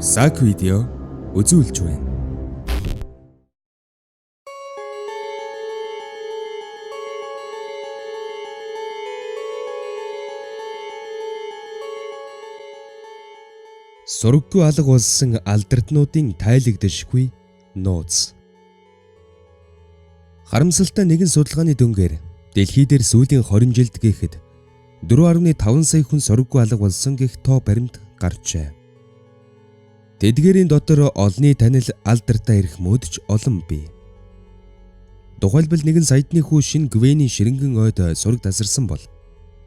Сак видео үзүүлж байна. Сураггүй алга болсон алдартнуудын тайлагдшгүй нууц. Харамсалтай нэгэн судалгааны дүнгээр дэлхий дээр сүүлийн 20 жилд гэхэд 4.5 сая хүн сураггүй алга болсон гэх тоо баримт гарчээ. Тэдгээрийн дотор олны танил алдартай ирэх мөдөж олон бий. Тухайлбал нэгэн саядны хүү шинэ Гвений ширэнгэн ойд сураг тасарсан бол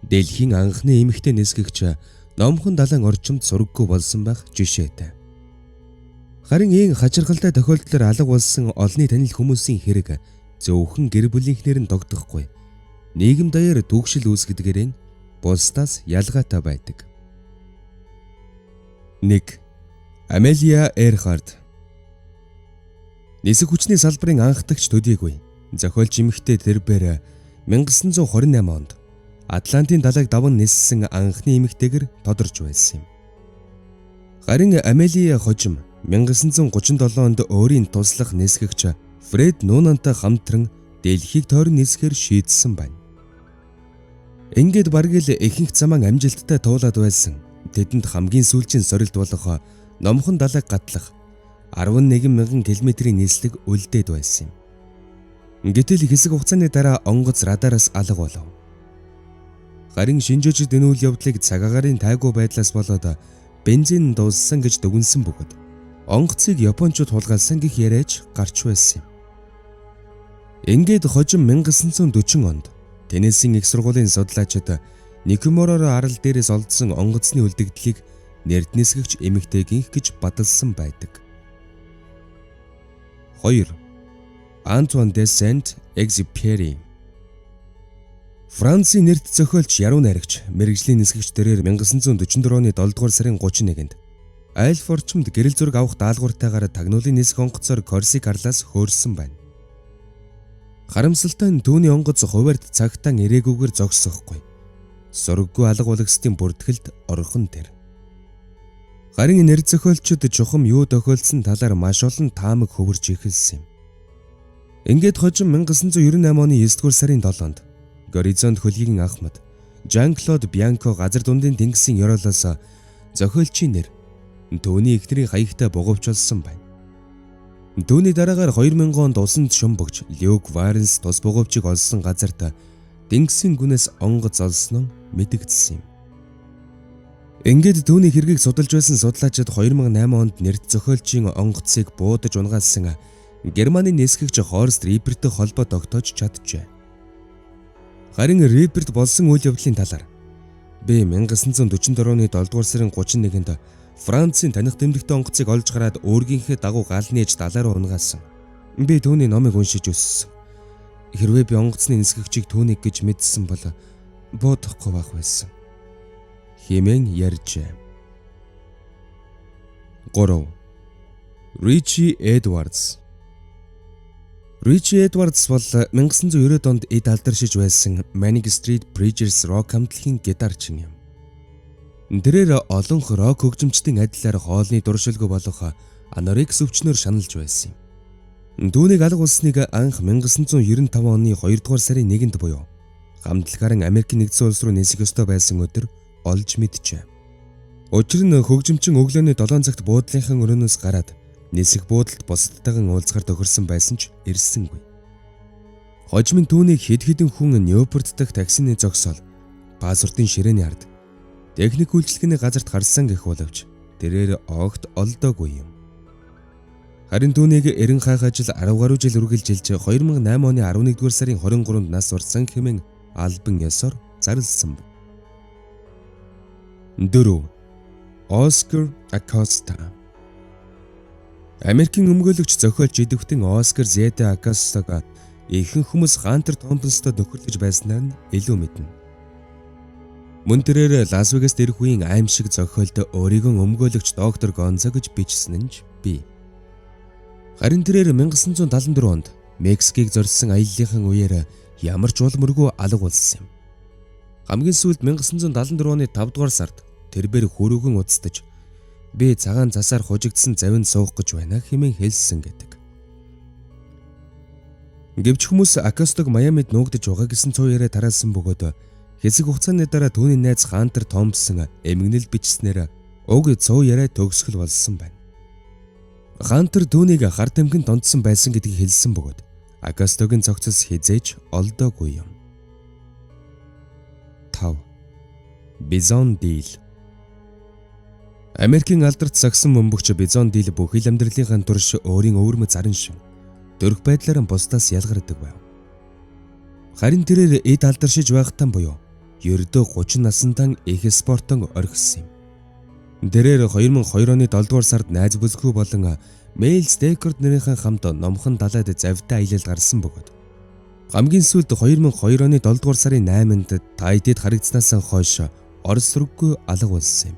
дэлхийн анхны эмэгтэй нисгэгч номхон далайн орчимд сураггүй болсон байх жишээтэй. Харин ийм хачирхалтай тохиолдлоор алга болсон олны танил хүмүүсийн хэрэг зөвхөн гэр бүлийнхнэр нь тогтохгүй. Нийгэм даяар түгшил үүсгэдгээрэн бусдаас ялгаатай байдаг. 1. Амелия Эрхард. Нисэх хүчний салбарын анхдагч төдийгүй зохиолч эмэгтэй тэрбээр 1928 онд Атлантын далайг даван ниссэн анхны эмэгтэйгэр тодорч байсан юм. Харин Амелия хожим 1937 онд өөрийн туслах нисгэгч Фред Нунантай хамтран дэлхийг тойрон нисэхээр шийдсэн байна. Ингээд бараг л ихэнх замаа амжилттай туулаад байсан. Тэдэнд хамгийн сүүлчийн сорилт болох номхон далайг гатлах 11,000 км-ийн нислэг үлдээд байсан юм. Гэтэл хэсэг хугацааны дараа онгоц радараас алга болов. Харин шинжээчид энэ үйл явдлыг цагаагаарын тайгүй байдлаас болоод бензин дууссан гэж дүгнсэн бөгөөд онгоцыг японочууд хулгайлсан гэх яриач гарч байсан юм. Ингээд хожим 1940 онд Теннессийн их сургуулийн судлаачид Никомороро арал дээрээс олдсон онгоцны үлдэгдлийг нэрд нисгэгч эмэгтэйгийнх гэж бадалсан байдаг. 2. Антуан де Сент-Экзюпери. Францын нэрд зохиолч, яруу найрагч, мэргэжлийн нисгэгчдэрээр 1944 оны 7 дугаар сарын 31-нд Айлф орчимд гэрэл зураг авах даалгавартайгаар тагнуулын нисэх онгоцоор Корсик арлаас хөөрсөн байна. Харамсалтай нь түүний онгоц хуваард цагтаан ирээгүйгээр зогсохгүй. Сураггүй алга улагсдын бүртгэлд орхон тэр. Харин нэр зохиолчид чухам юу тохиолдсон талаар маш олон таамаг хөвөрж эхэлсэн юм. Ингээд хожим 1998 оны 9 дугаар сарын 7-нд Горизонт хөлгийн Ахмад Жан-Клод Бянко газар дундын тэнгисийн ёроолоос зохиолчийн нэр түүний эхнэрийн хаягтай бугуйчилсан байна. Түүний дараагаар 2000 онд усанд шумбагч Люк Варенс тус бугуйчиг олсон газарт тэнгисийн гүнээс онгоц олсон нь мэдэгдсэн юм. Ингээд түүний хэргийг судалж байсан судлаачид 2008 онд нэрд зохиолчийн онгоцыг буудаж унгаасан Германы нисгэгч Хорст Рибертэй холбоо тогтоож чаджээ. Харин Риберт болсон үйл явдлын талаар би 1944 оны 7 дугаар сарын 31-нд Францын таних тэмдэгтэй онгоцыг олж гараад өөргийнхээ дагуу гал нээж далаараа унгаасан. Би түүний номыг уншиж өссөн. Хэрвээ би онгоцны нисгэгчийг түүнийг гэж мэдсэн бол буудахгүй байх байсан. Хэмээн ярьжээ. 3. Ричи Эдвардс. Ричи Эдвардс бол 1990-ад онд эд алдаршиж байсан Manic Street Preachers рок хамтлагийн гитарчин юм. Тэрээр олонх рок хөгжимчдийн адилаар хоолны дуршилгүй болох анорекс өвчнөөр шаналж байсан юм. Түүнийг алга болсныг анх 1995 оны 2 дугаар сарын 1-нд буюу хамтлагаараа Америкийн нэгдсэн улс руу нисэх ёстой байсан өдөр олж мэджээ. Учир нь хөгжимчин өглөөний 7 цагт буудлынхан өрөөнөөс гараад нисэх буудалд бусдтайгаа уулзахаар тохирсон байсан ч ирсэнгүй. Хожим нь түүнийг хэд хэдэн хүн Ньюпорт дахь таксины зогсоол пассвортын ширээний ард техник үйлчлэгээний газарт харсан гэх боловч тэрээр огт олдоогүй юм. Харин түүнийг эрен хаах ажил 10 гаруй жил үргэлжилж 2008 оны 11-р сарын 23-нд нас урсан хэмээн албан ёсоор зарласан. 4. Оскар Акоста. Америкийн өмгөөлөгч зохиолч идэвхтэн Оскар Зета Акостаг ихэнх хүмүүс Хантер Томпсонтой нөхөрлөж байснаар нь илүү мэднэ. Мөн тэрээр Лас Вегаст ирэх үеийн аимшиг зохиолд өөрийгөө өмгөөлөгч доктор Гонзо гэж бичсэн нь бий. Харин тэрээр 1974 онд Мексикийг зорьсон аяллахын үеэр ямар ч улмөргүй алга болсон юм. Хамгийн сүүлд 1974 оны 5 дугаар сард тэрбээр хөрөөгөн уцтаж Би цагаан засаар хужигдсан завинд суух гэж байна хэмээн хэлсэн гэдэг. Гэвч хүмүүс Акостог Майамид нуугдж байгаа гэсэн цуу яриа тараасан бөгөөд хэсэг хугацааны дараа түүний найз Хантер Томпсон эмгэнэл бичснээр уг цуу яриа төгсгөл болсон байна. Хантер түүнийг хар тамхинд донтсон байсан гэдгийг хэлсэн бөгөөд Акостогийн цогцос хизээж олдоогүй юм. 5. Бизон Дийл. Америкийн алдарт сагсан бөмбөгч Бизон Дийл бүхэл амьдралынхаа турш өөрийн өвөрмөц зарын шин төрх байдлаар бусдаас ялгардаг байв. Харин тэрээр эд алдаршиж байхтан буюу ердөө 30 наснтан их спортон орхисон юм. Тэрээр 2002 оны 7 дугаар сард найз бүсгүй болон Мейлс Декорд нэрийнхэн хамт номхон далайд завтай аялалд гарсан бөгөөд хамгийн сүүлд 2002 оны 7 дугаар сарын 8-нд Тайдид харагдсанаас хойш Орос руугүй алга болсон юм.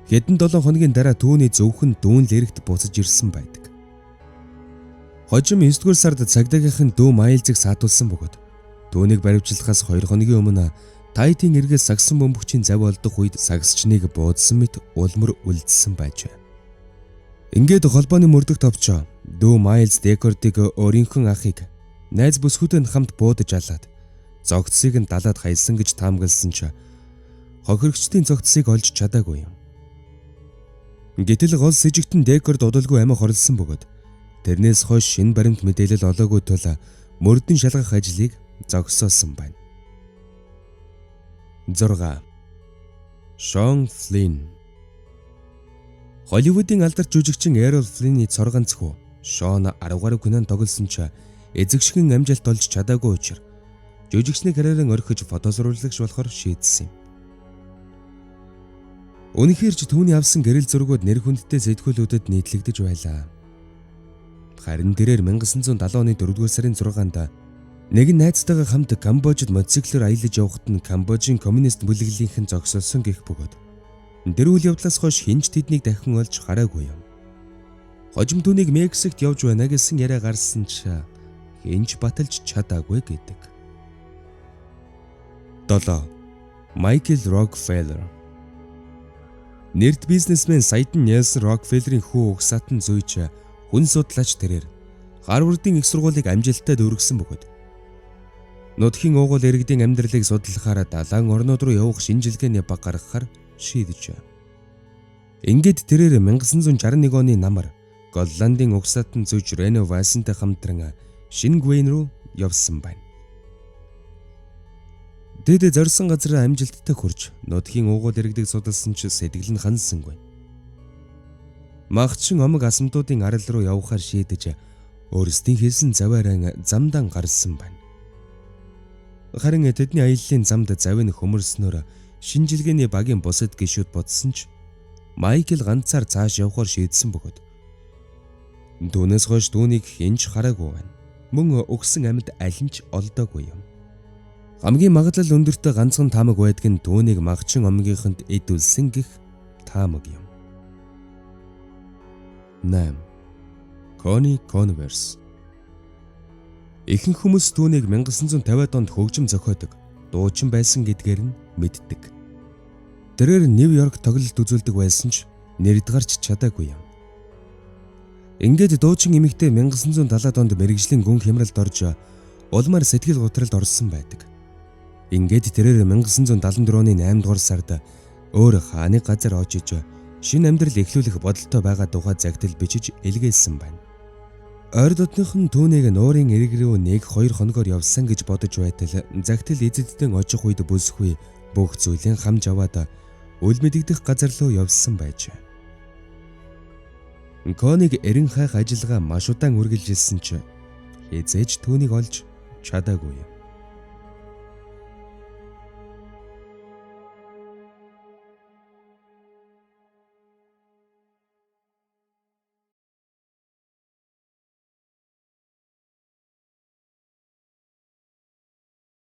Хэдэн 7 хоногийн дараа түүний зөвхөн дүүн лэрэгт буцаж ирсэн байдаг. Хожим 9 дугаар сард цагдаагийнхын дүү Майлзыг саатуулсан бөгөөд түүнийг баривчлахаас 2 хоногийн өмнө Тайдын эргээс сагсан бөмбөгчийн зав олдох үед сагсчныг буудсан мэт улмөр үлдсэн байжээ. Ингээд холбооны мөрдөх товч дүү Майлз Декордыг өөрийнхөө ахыг найз бүсгүйтэй хамт буудаж алаад зогцсыг нь далаад хайсан гэж таамагласан ч хохирогчдын зогцсыг олж чадаагүй юм. Гэтэл гол с ижигтэн Декорд удалгүй амиа хорлсон бөгөөд тэрнээс хойш шинэ баримт мэдээлэл олоогүй тул мөрдөн шалгах ажлыг зогсоосон байна. 6. Шон Флинн. Холливуудын алдарт жүжигчин Эррол Флинний цор ганц хүү Шон 10 гаруй кинонд тоглосон ч эзэгшгэн амжилт олж чадаагүй учраас жүжигчний карьерын орхиж фотосурваллагч болохоор шийдсэн юм. Үнэхээр ч түүний авсан гэрэл зургууд нэр хүндтэй сэтгүүлүүдэд нийтлэгдэж байлаа. Харин тэрээр 1970 оны 4-р сарын 6-нд нэгэн найзтайгаа хамт Камбожид мотоциклээр аялаж явхад нь Камбожийн коммунист бүлэглэлийнхэн зогсоосон гэх бөгөөд тэр үйл явдлаас хойш хинч тэднийг дахин олж хараагүй юм. Хожим түүнийг Мексикт явж байна гэсэн яриа гарсан ч хинч баталж чадаагүй гэдэг. 7. Майкл Рокфеллер. Нэрд бизнесмен Саятан Нельсон Рокфеллерийн хүү угсаатан зүйч хүн судлаач тэрээр Харвардын их сургуулийг амжилттай дүүргэсэн бөгөөд нутгийн уугуул иргэдийн амьдралыг судлахаар далайн орнууд руу явах шинжилгээний баг гаргахаар шийдэжээ. Ингээд тэрээр 1961 оны намар Голландын угсаатан зүйч Рено Вайсентэй хамтран Шингвейн руу явсан байна. Тэд зорьсон газар амжилттай хүрч нутгийн уугуул иргэдийг судалсан ч сэтгэл нь хансангүй. Магчин омог асамтуудын арал руу явахаар шийдэж өөрсдийн хийсэн заваараа замдаа гарсан байна. Харин тэдний аяллаа замд завын хөмөрснөөр шинжилгээний багийн бусад гишүүд бодсон ч Майкл ганцаар цааш явахаар шийдсэн бөгөөд түүнээс хойш түүнийг хинж хараагүй байна. Мөн өгсөн амьд аль нь ч олдоогүй юм. Хамгийн магадлал өндөртэй ганцхан таамаг байдаг нь түүнийг магчин омгийнханд эдүүлсэн гэх таамаг юм. 8. Кони Конверс. Ихэнх хүмүүс түүнийг 1950-ад онд хөгжим зохиодог, дуучин байсан гэдгээр нь мэддэг. Тэрээр Нью-Йорк тоглолт үзүүлдэг байсан ч нэрд гарч чадаагүй юм. Ингээд дуучин эмэгтэй 1970-ад онд мэргэжлийн гүн хямралд орж улмаар сэтгэл готролд орсон байдаг. Ингээд тэрээр 1974 оны 8 дугаар сард өөр хааны газар очиж шинэ амьдрал эхлүүлэх бодолтой байгаа тухай загтал бичиж илгээсэн байна. Ойр дотных нь түүнийг нуурын эрэг рүү 1-2 хоногоор явсан гэж бодож байтал загтал эзэддэн очих үед бүсгүй бүх зүйлийн хамж аваад үл мэдэгдэх газар руу явсан байж. Конийг эрен хайх ажиллагаа маш удаан үргэлжилсэн ч хязээж түүнийг олж чадаагүй юм.